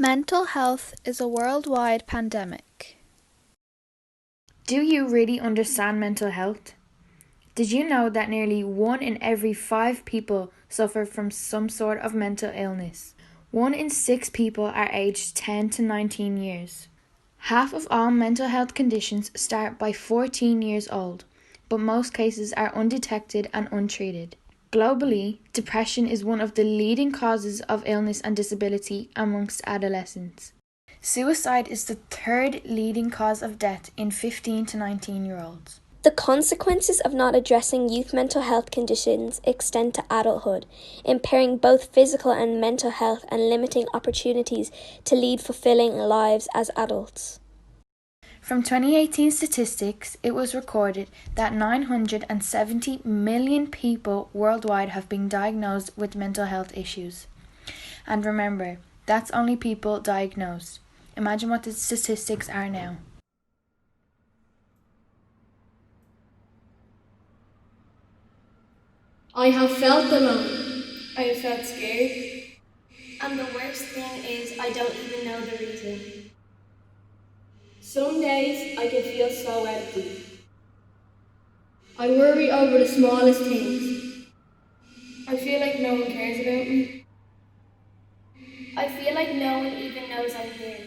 Mental health is a worldwide pandemic. Do you really understand mental health? Did you know that nearly 1 in every 5 people suffer from some sort of mental illness? 1 in 6 people are aged 10 to 19 years. Half of all mental health conditions start by 14 years old, but most cases are undetected and untreated. Globally, depression is one of the leading causes of illness and disability amongst adolescents. Suicide is the third leading cause of death in 15 to 19-year-olds. The consequences of not addressing youth mental health conditions extend to adulthood, impairing both physical and mental health and limiting opportunities to lead fulfilling lives as adults. From 2018 statistics, it was recorded that 970 million people worldwide have been diagnosed with mental health issues. And remember, that's only people diagnosed. Imagine what the statistics are now. I have felt alone. I have felt scared. And the worst thing is I don't even know the reason. Some days I can feel so empty. I worry over the smallest things. I feel like no one cares about me. I feel like no one even knows I'm here.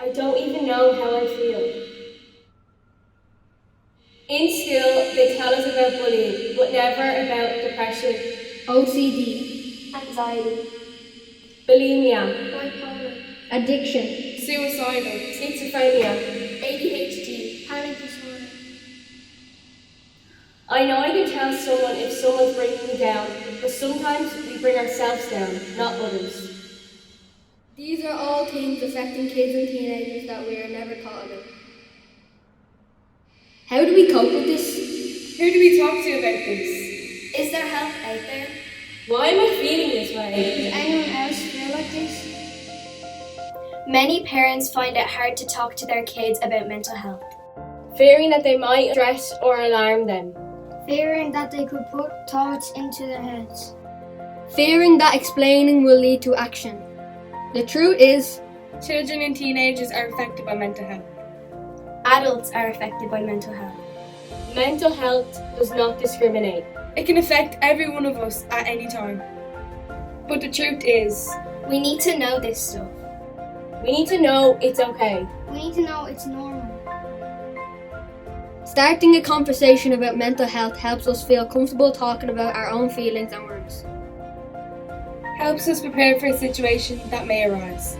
I don't even know how I feel. In school, they tell us about bullying, but never about depression, OCD, Anxiety, bulimia, bipolar, addiction, suicidal, schizophrenia, ADHD, panic disorder. I know I can tell someone if someone's bringing me down, but sometimes we bring ourselves down, not others. These are all things affecting kids and teenagers that we are never taught about. How do we cope with this? Who do we talk to about this? Is there help out there? Why am I feeling this way? Does anyone else feel like this? Many parents find it hard to talk to their kids about mental health. Fearing that they might stress or alarm them. Fearing that they could put thoughts into their heads. Fearing that explaining will lead to action. The truth is, Children and teenagers are affected by mental health. Adults are affected by mental health. Mental health does not discriminate. It can affect every one of us at any time. But the truth is, We need to know this stuff. we need to know it's okay. We need to know it's normal. starting a conversation about mental health helps us feel comfortable talking about our own feelings and worries. Helps us prepare for a situation that may arise.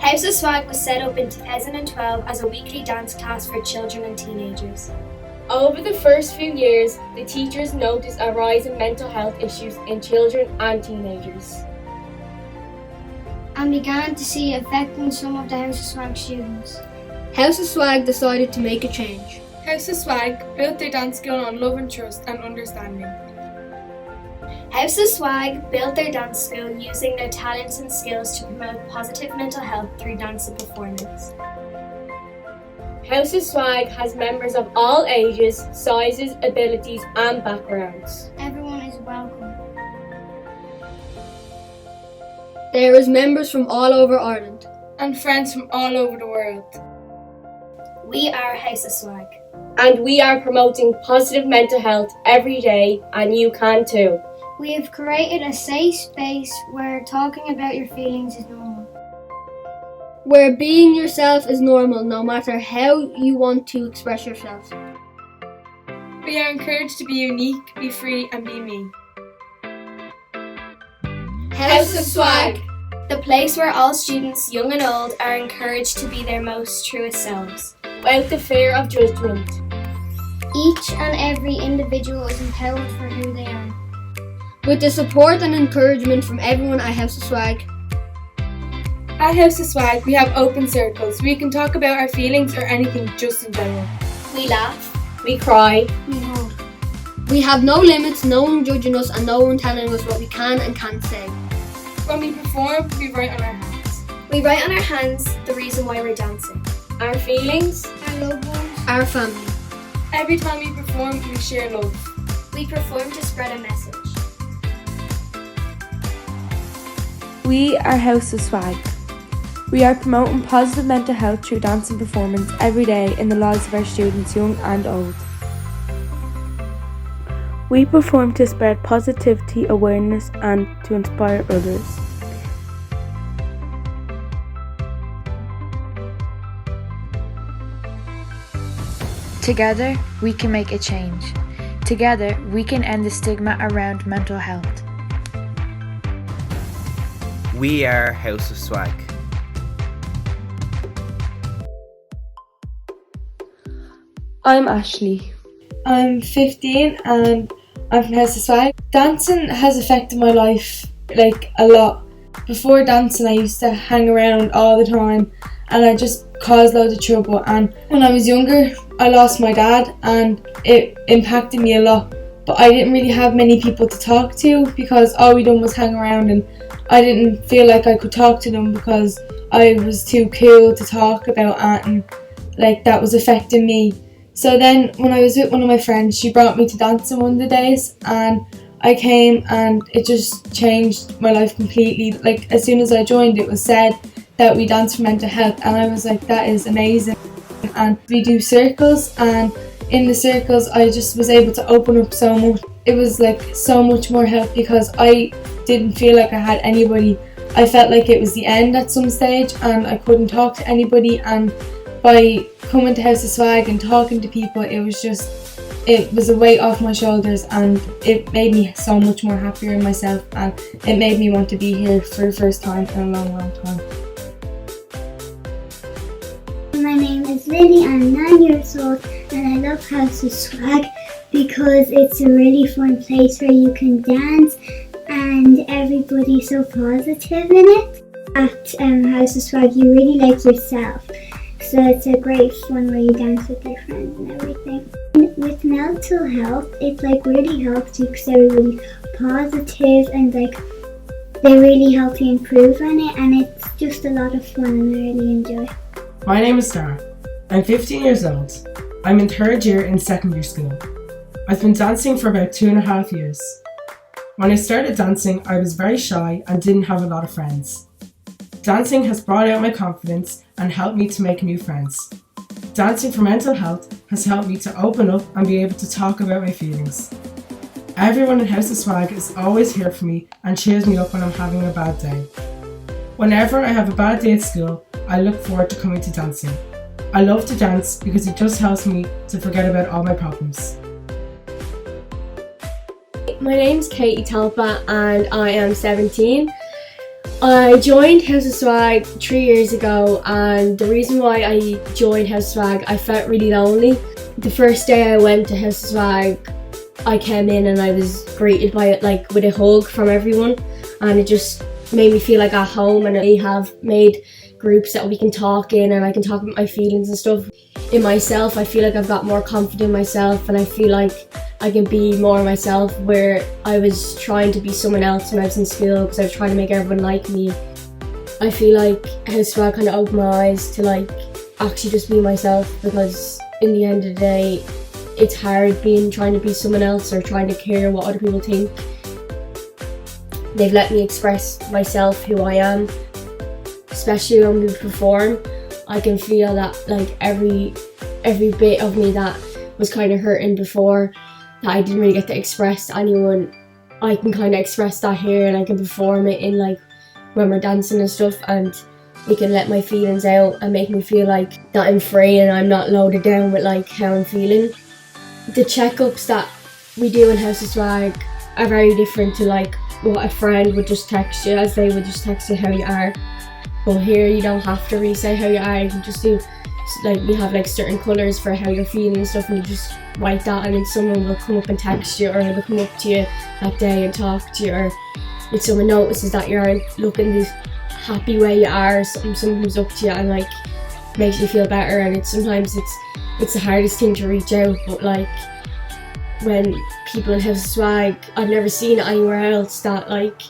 House of Swag was set up in 2012 as a weekly dance class for children and teenagers. Over the first few years, the teachers noticed a rise in mental health issues in children and teenagers. And began to see it affecting some of the House of Swag students. House of Swag decided to make a change. House of Swag built their dance skill on love and trust and understanding. House of Swag built their dance school using their talents and skills to promote positive mental health through dance and performance. House of Swag has members of all ages, sizes, abilities and backgrounds. Everyone is welcome. There is members from all over Ireland. And friends from all over the world. We are House of Swag. And we are promoting positive mental health every day, and you can too. We have created a safe space where talking about your feelings is normal. Where being yourself is normal no matter how you want to express yourself. We are encouraged to be unique, be free and be me. House of Swag. The place where all students, young and old, are encouraged to be their most truest selves. Without the fear of judgment. Each and every individual is empowered for who they are. With the support and encouragement from everyone at House of Swag. At House of Swag, we have open circles. We can talk about our feelings or anything just in general. We laugh, We cry. We have no limits, no one judging us, and no one telling us what we can and can't say. When we perform, we write on our hands. We write on our hands the reason why we're dancing. Our feelings. Our loved ones. Our family. Every time we perform, we share love. We perform to spread a message. We are House of Swag. We are promoting positive mental health through dance and performance every day in the lives of our students, young and old. We perform to spread positivity, awareness, and to inspire others. Together, we can make a change. Together, we can end the stigma around mental health. We are House of Swag. I'm Ashley. I'm 15 and I'm from House of Swag. Dancing has affected my life a lot. Before dancing I used to hang around all the time and I just caused loads of trouble, and when I was younger I lost my dad and it impacted me a lot, but I didn't really have many people to talk to because all we done was hang around, and I didn't feel like I could talk to them because I was too cool to talk about it, and that was affecting me. So then when I was with one of my friends, she brought me to dancing one of the days and I came and it just changed my life completely. As soon as I joined, it was said that we dance for mental health and I was like, that is amazing. And we do circles, and in the circles I just was able to open up so much. It was so much more help because I didn't feel like I had anybody. I felt like it was the end at some stage and I couldn't talk to anybody, and by coming to House of Swag and talking to people, it was a weight off my shoulders and it made me so much more happier in myself, and it made me want to be here for the first time in a long, long time. My name is Lily, I'm 9 years old and I love House of Swag because it's a really fun place where you can dance and everybody's so positive in it. At House of Swag you really like yourself, so it's a great fun where you dance with your friends and everything. With mental health, it really helps you because everybody's positive and they really help you improve on it, and it's just a lot of fun and I really enjoy it. My name is Sarah. I'm 15 years old. I'm in 3rd year in secondary school. I've been dancing for about 2.5 years. When I started dancing, I was very shy and didn't have a lot of friends. Dancing has brought out my confidence and helped me to make new friends. Dancing for mental health has helped me to open up and be able to talk about my feelings. Everyone in House of Swag is always here for me and cheers me up when I'm having a bad day. Whenever I have a bad day at school, I look forward to coming to dancing. I love to dance because it just helps me to forget about all my problems. My name's Katie Talpa and I am 17. I joined House of Swag 3 years ago, and the reason why I joined House of Swag, I felt really lonely. The first day I went to House of Swag, I came in and I was greeted by it with a hug from everyone, and it just made me feel like at home, and I have made groups that we can talk in and I can talk about my feelings and stuff. In myself, I feel like I've got more confident in myself and I feel like I can be more myself, where I was trying to be someone else when I was in school because I was trying to make everyone like me. I feel like House of Swag kind of opened my eyes to actually just be myself, because in the end of the day it's hard trying to be someone else or trying to care what other people think. They've let me express myself, who I am. Especially when we perform, I can feel that every bit of me that was kind of hurting before, that I didn't really get to express to anyone, I can kind of express that here, and I can perform it in when we're dancing and stuff, and it can let my feelings out and make me feel that I'm free and I'm not loaded down with how I'm feeling. The checkups that we do in House of Swag are very different to what a friend would just text you, as they would just text you how you are. But here you don't have to really say how you are, you can just do, we have certain colours for how you're feeling and stuff, and you just write that, and then someone will come up and text you, or they'll come up to you that day and talk to you, or if someone notices that you aren't looking the happy way you are, someone comes up to you and makes you feel better, and sometimes it's it's the hardest thing to reach out, but like when people in House of Swag, I've never seen it anywhere else, that like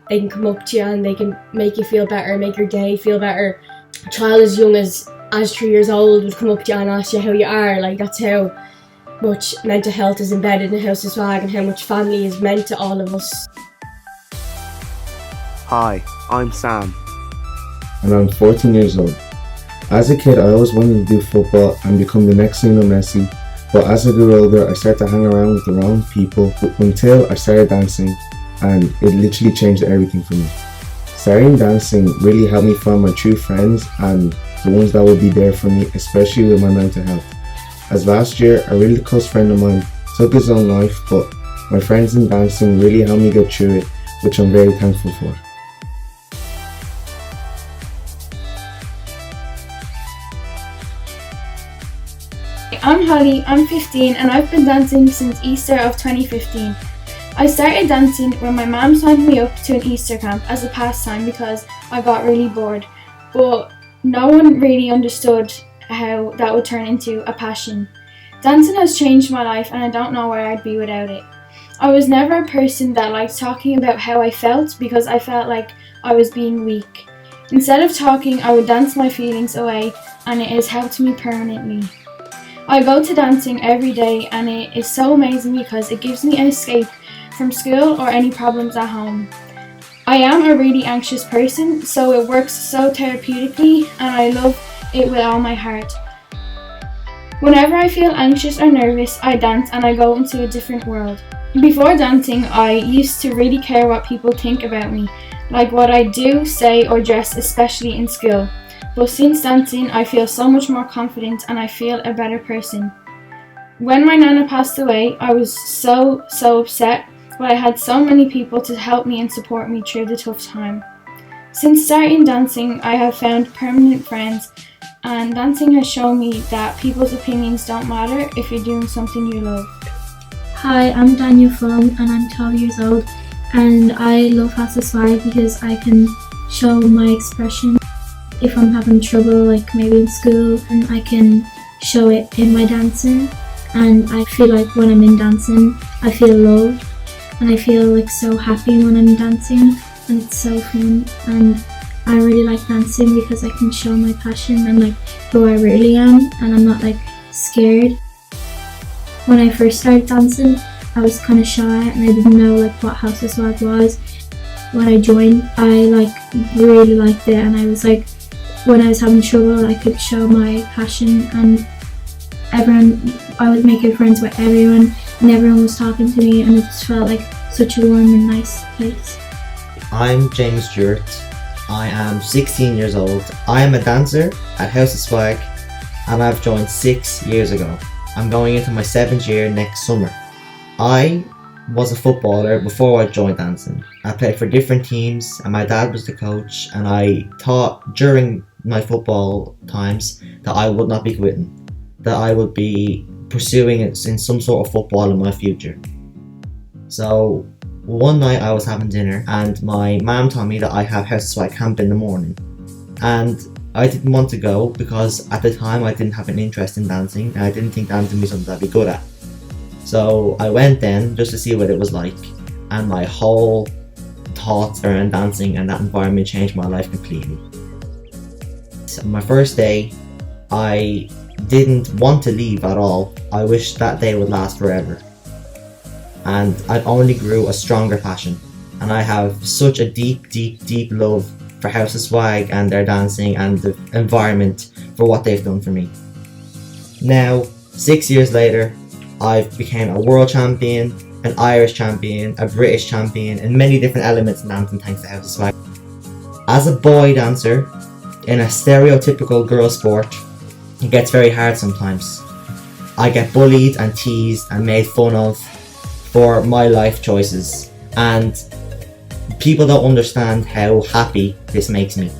they can come up to you and they can make you feel better, make your day feel better. A child as young as 3 years old would come up to you and ask you how you are. Like, that's how much mental health is embedded in House of Swag and how much family is meant to all of us. Hi, I'm Sam. And I'm 14 years old. As a kid, I always wanted to do football and become the next Lionel Messi, but as I grew older, I started to hang around with the wrong people until I started dancing, and it literally changed everything for me. Starting dancing really helped me find my true friends and the ones that will be there for me, especially with my mental health. As last year, a really close friend of mine took his own life, but my friends in dancing really helped me get through it, which I'm very thankful for. I'm Holly, I'm 15 and I've been dancing since Easter of 2015. I started dancing when my mum signed me up to an Easter camp as a pastime because I got really bored, but no one really understood how that would turn into a passion. Dancing has changed my life and I don't know where I'd be without it. I was never a person that liked talking about how I felt because I felt like I was being weak. Instead of talking, I would dance my feelings away and it has helped me permanently. I go to dancing every day and it is so amazing because it gives me an escape from school or any problems at home. I am a really anxious person, so it works so therapeutically and I love it with all my heart. Whenever I feel anxious or nervous, I dance and I go into a different world. Before dancing, I used to really care what people think about me, like what I do, say or dress, especially in school. But since dancing, I feel so much more confident and I feel a better person. When my nana passed away, I was so upset, but I had so many people to help me and support me through the tough time. Since starting dancing, I have found permanent friends, and dancing has shown me that people's opinions don't matter if you're doing something you love. Hi, I'm Daniel Fung and I'm 12 years old, and I love House of Swag because I can show my expression. If I'm having trouble, like maybe in school, and I can show it in my dancing, and I feel like when I'm in dancing I feel loved and I feel like so happy when I'm dancing, and it's so fun, and I really like dancing because I can show my passion and like who I really am, and I'm not like scared. When I first started dancing, I was kind of shy and I didn't know like what House of Swag was. When I joined, I like really liked it, and I was like, when I was having trouble, I could show my passion, and I would make good friends with everyone, and everyone was talking to me, and it just felt like such a warm and nice place. I'm James Stewart. I am 16 years old. I am a dancer at House of Swag, and I've joined 6 years ago. I'm going into my 7th year next summer. I was a footballer before I joined dancing. I played for different teams and my dad was the coach, and I thought during my football times that I would not be quitting, that I would be pursuing it in some sort of football in my future. So one night I was having dinner and my mum told me that I have House of Swag camp in the morning, and I didn't want to go because at the time I didn't have an interest in dancing and I didn't think dancing was something I'd be good at. So I went then just to see what it was like, and my whole thoughts around dancing and that environment changed my life completely. So my first day, I didn't want to leave at all. I wished that day would last forever. And I only grew a stronger passion, and I have such a deep love for House of Swag and their dancing and the environment for what they've done for me. Now, 6 years later, I've become a world champion, an Irish champion, a British champion, and many different elements in dancing thanks to House of Swag. As a boy dancer, in a stereotypical girl sport, it gets very hard sometimes. I get bullied and teased and made fun of for my life choices, and people don't understand how happy this makes me.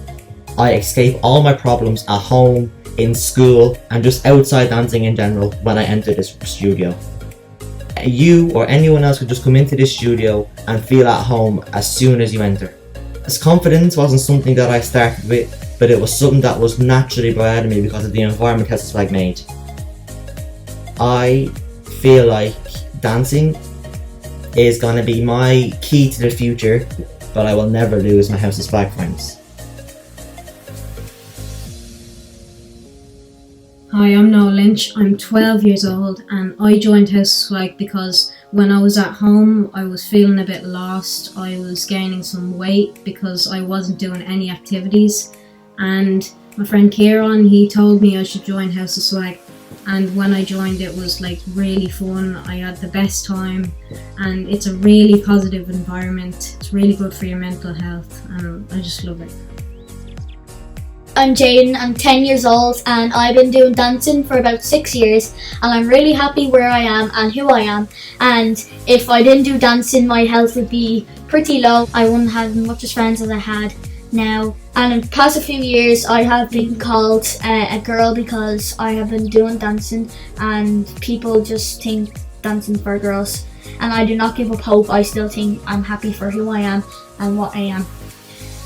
I escape all my problems at home, in school, and just outside dancing in general when I enter this studio. You or anyone else could just come into this studio and feel at home as soon as you enter. This confidence wasn't something that I started with, but it was something that was naturally brought out of me because of the environment House of Swag made. I feel like dancing is going to be my key to the future, but I will never lose my House of Swag friends. Hi, I'm Noel Lynch. I'm 12 years old and I joined House of Swag because when I was at home I was feeling a bit lost. I was gaining some weight because I wasn't doing any activities, and my friend Kieran, he told me I should join House of Swag, and when I joined it was like really fun. I had the best time and it's a really positive environment. It's really good for your mental health and I just love it. I'm Jaden, I'm 10 years old and I've been doing dancing for about 6 years, and I'm really happy where I am and who I am, and if I didn't do dancing my health would be pretty low. I wouldn't have as much as friends as I had now, and in the past few years I have been called a girl because I have been doing dancing and people just think dancing for girls, and I do not give up hope. I still think I'm happy for who I am and what I am,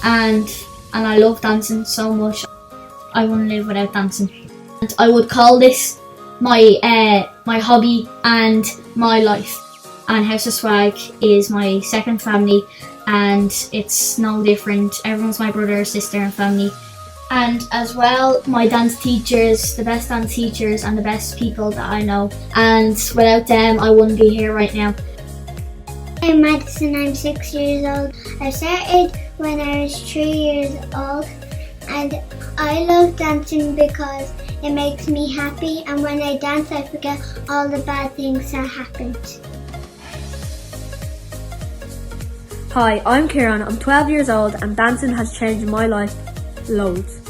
and I love dancing so much. I wouldn't live without dancing. And I would call this my hobby and my life. And House of Swag is my second family, and it's no different. Everyone's my brother, sister and family. And as well, my dance teachers, the best dance teachers and the best people that I know. And without them, I wouldn't be here right now. I'm Madison, I'm 6 years old. I started when I was 3 years old, and I love dancing because it makes me happy, and when I dance I forget all the bad things that happened. Hi, I'm Kieran, I'm 12 years old and dancing has changed my life loads.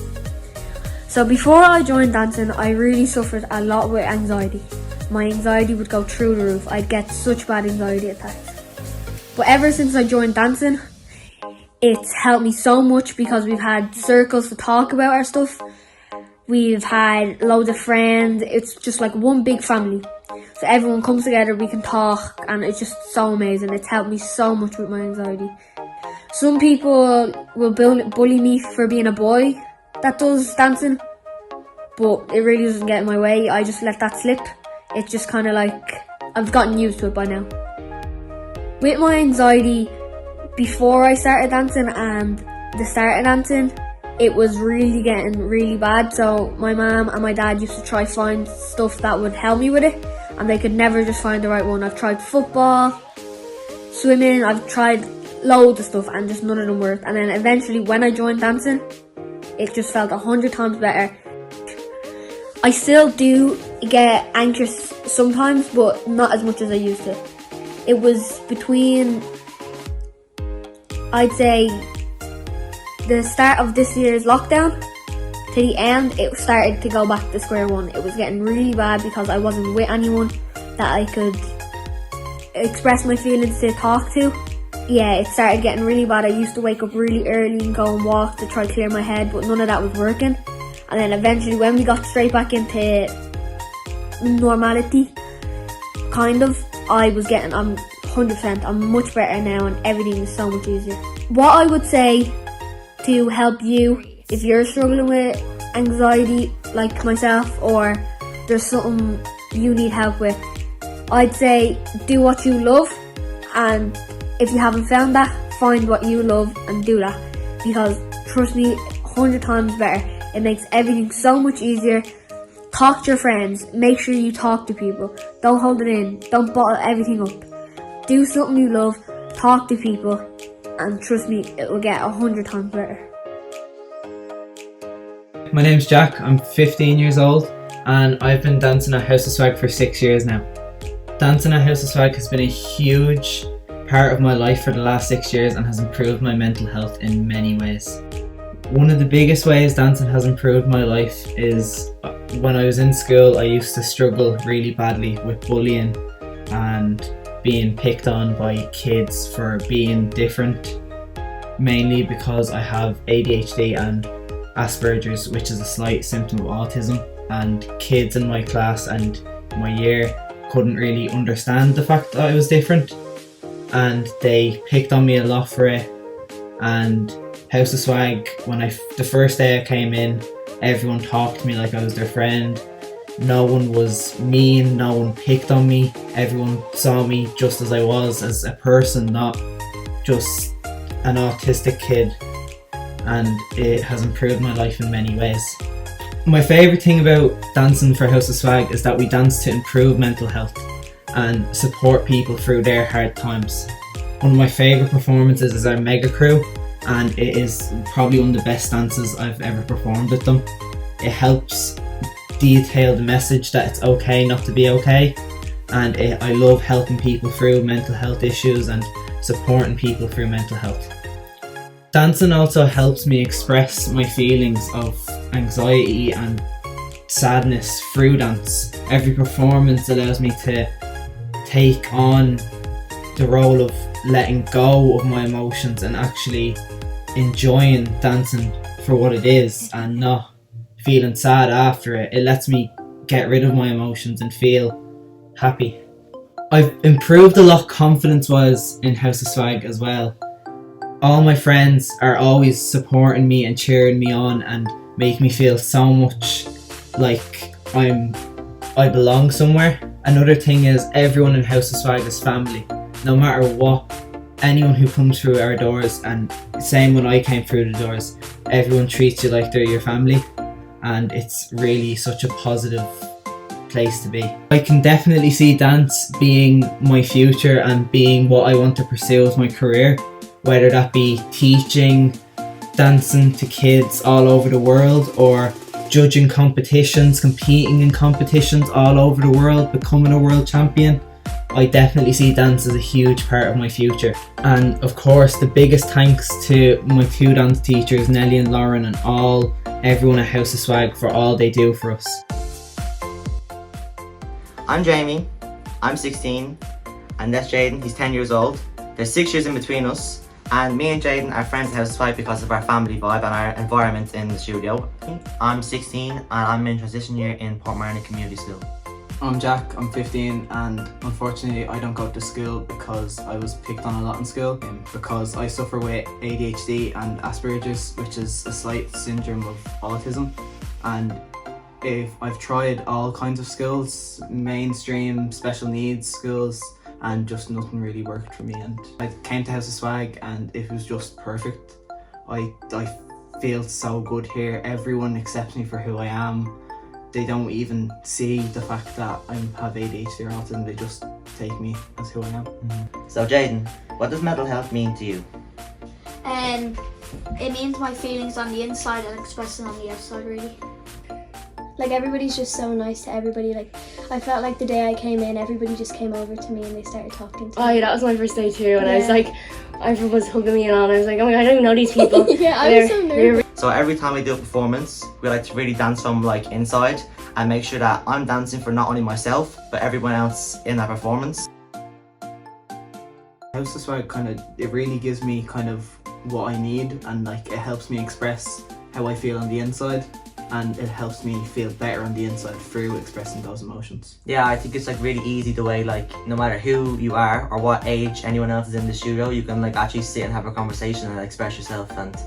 So before I joined dancing, I really suffered a lot with anxiety. My anxiety would go through the roof. I'd get such bad anxiety attacks. But ever since I joined dancing, it's helped me so much because we've had circles to talk about our stuff. We've had loads of friends. It's just like one big family. So everyone comes together, we can talk, and it's just so amazing. It's helped me so much with my anxiety. Some people will bully me for being a boy that does dancing, but it really doesn't get in my way. I just let that slip. It's just kind of like I've gotten used to it by now. With my anxiety, before I started dancing and the start of dancing, it was really getting really bad. So my mum and my dad used to try find stuff that would help me with it, and they could never just find the right one. I've tried football, swimming, I've tried loads of stuff and just none of them worked. And then eventually when I joined dancing, it just felt 100 times better. I still do get anxious sometimes, but not as much as I used to. It was between, I'd say, the start of this year's lockdown to the end, it started to go back to square one. It was getting really bad because I wasn't with anyone that I could express my feelings to, talk to. Yeah, it started getting really bad. I used to wake up really early and go and walk to try to clear my head, but none of that was working. And then eventually when we got straight back into normality, kind of, I'm 100%, I'm much better now and everything is so much easier. What I would say to help you if you're struggling with anxiety like myself, or there's something you need help with, I'd say do what you love, and if you haven't found that, find what you love and do that, because trust me, 100 times better. It makes everything so much easier. Talk to your friends, make sure you talk to people, don't hold it in, don't bottle everything up. Do something you love, talk to people, and trust me, it will get 100 times better. My name's Jack, I'm 15 years old and I've been dancing at House of Swag for 6 years now. Dancing at House of Swag has been a huge part of my life for the last 6 years and has improved my mental health in many ways. One of the biggest ways dancing has improved my life is when I was in school. I used to struggle really badly with bullying and being picked on by kids for being different, mainly because I have ADHD and Asperger's, which is a slight symptom of autism, and kids in my class and my year couldn't really understand the fact that I was different, and they picked on me a lot for it. And House of Swag, the first day I came in, everyone talked to me like I was their friend. No one was mean, no one picked on me. Everyone saw me just as I was, as a person, not just an autistic kid. And it has improved my life in many ways. My favourite thing about dancing for House of Swag is that we dance to improve mental health and support people through their hard times. One of my favourite performances is our mega crew, and it is probably one of the best dances I've ever performed with them. It helps detail the message that it's okay not to be okay, and I love helping people through mental health issues and supporting people through mental health. Dancing also helps me express my feelings of anxiety and sadness through dance. Every performance allows me to take on the role of letting go of my emotions and actually enjoying dancing for what it is and not feeling sad after it. It lets me get rid of my emotions and feel happy. I've improved a lot confidence-wise in House of Swag as well. All my friends are always supporting me and cheering me on and make me feel so much like I belong somewhere. Another thing is everyone in House of Swag is family. No matter what, anyone who comes through our doors, and same when I came through the doors, everyone treats you like they're your family, and it's really such a positive place to be. I can definitely see dance being my future and being what I want to pursue as my career, whether that be teaching, dancing to kids all over the world, or judging competitions, competing in competitions all over the world, becoming a world champion. I definitely see dance as a huge part of my future. And of course, the biggest thanks to my two dance teachers, Nelly and Lauren, and everyone at House of Swag for all they do for us. I'm Jamie, I'm 16, and that's Jaden, he's 10 years old. There's 6 years in between us, and me and Jaden are friends at House of Swag because of our family vibe and our environment in the studio. I'm 16 and I'm in transition year in Portmarnock Community School. I'm Jack, I'm 15, and unfortunately I don't go to school because I was picked on a lot in school because I suffer with ADHD and Asperger's, which is a slight syndrome of autism. And if I've tried all kinds of schools, mainstream, special needs schools, and just nothing really worked for me. And I came to House of Swag and it was just perfect. I feel so good here. Everyone accepts me for who I am. They don't even see the fact that I have ADHD or autism, they just take me as who I am. So Jaden, what does mental health mean to you? It means my feelings on the inside and expressing on the outside, really. Like, everybody's just so nice to everybody. Like, I felt like the day I came in, everybody just came over to me and they started talking to me. Oh yeah, that was my first day too, and I was like, everyone was hugging me and all, and I was like, oh my god, I don't even know these people. Yeah, I was so nervous. So every time we do a performance, we like to really dance from like inside and make sure that I'm dancing for not only myself, but everyone else in that performance. House of Swag it really gives me kind of what I need, and like it helps me express how I feel on the inside. And it helps me feel better on the inside through expressing those emotions. Yeah, I think it's like really easy the way like no matter who you are or what age anyone else is in the studio, you can like actually sit and have a conversation and express yourself, and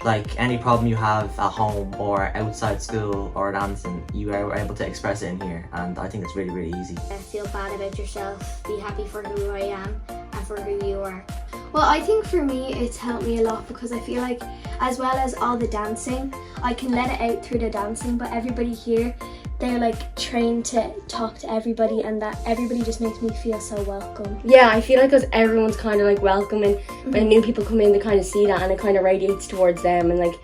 like any problem you have at home or outside school or dancing, you are able to express it in here, and I think it's really, really easy. Feel bad about yourself, be happy for who I am and for who you are. Well, I think for me it's helped me a lot because I feel like as well as all the dancing, I can let it out through the dancing, but everybody here, they're like trained to talk to everybody, and that everybody just makes me feel so welcome. Yeah, I feel like because everyone's kind of like welcoming, when new people come in they kind of see that and it kind of radiates towards them, and like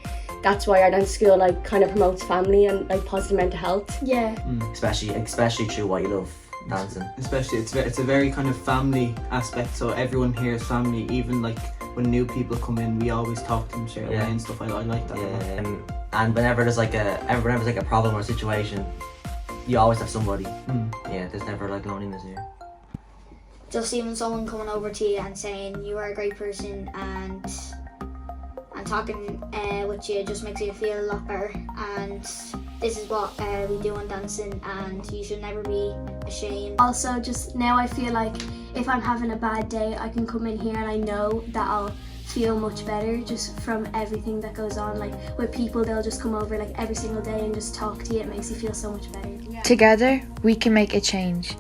that's why our dance school like kind of promotes family and like positive mental health. Yeah. Especially through what you love. Dancing. Especially it's a very kind of family aspect, so everyone here is family. Even like when new people come in, we always talk to them straight away and stuff. I like that. And whenever there's like a problem or situation, you always have somebody. Yeah, there's never like loneliness here. Just even someone coming over to you and saying you are a great person and talking with you just makes you feel a lot better, and this is what we do on dancing, and you should never be ashamed. Also, just now I feel like if I'm having a bad day, I can come in here and I know that I'll feel much better just from everything that goes on. Like with people, they'll just come over like every single day and just talk to you. It makes you feel so much better. Together, we can make a change.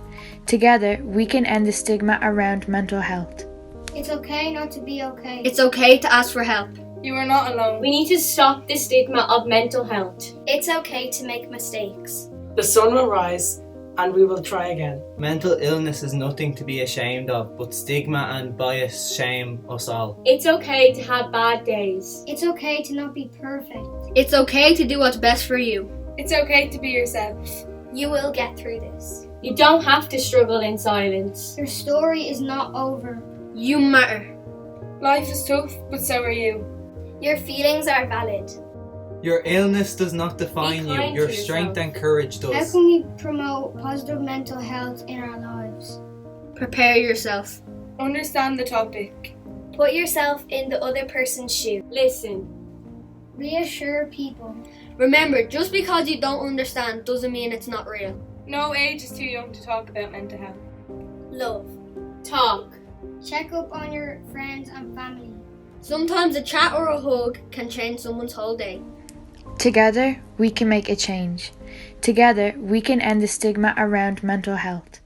Together, we can end the stigma around mental health. It's okay not to be okay. It's okay to ask for help. You are not alone. We need to stop the stigma of mental health. It's okay to make mistakes. The sun will rise and we will try again. Mental illness is nothing to be ashamed of, but stigma and bias shame us all. It's okay to have bad days. It's okay to not be perfect. It's okay to do what's best for you. It's okay to be yourself. You will get through this. You don't have to struggle in silence. Your story is not over. You matter. Life is tough, but so are you. Your feelings are valid. Your illness does not define you. kind Your to strength yourself. and courage How does. can we promote positive mental health in our lives? Prepare yourself. Understand the topic. Put yourself in the other person's shoes. Listen. Reassure people. Remember, just because you don't understand doesn't mean it's not real. No age is too young to talk about mental health. Love. Talk. Check up on your friends and family. Sometimes a chat or a hug can change someone's whole day. Together, we can make a change. Together, we can end the stigma around mental health.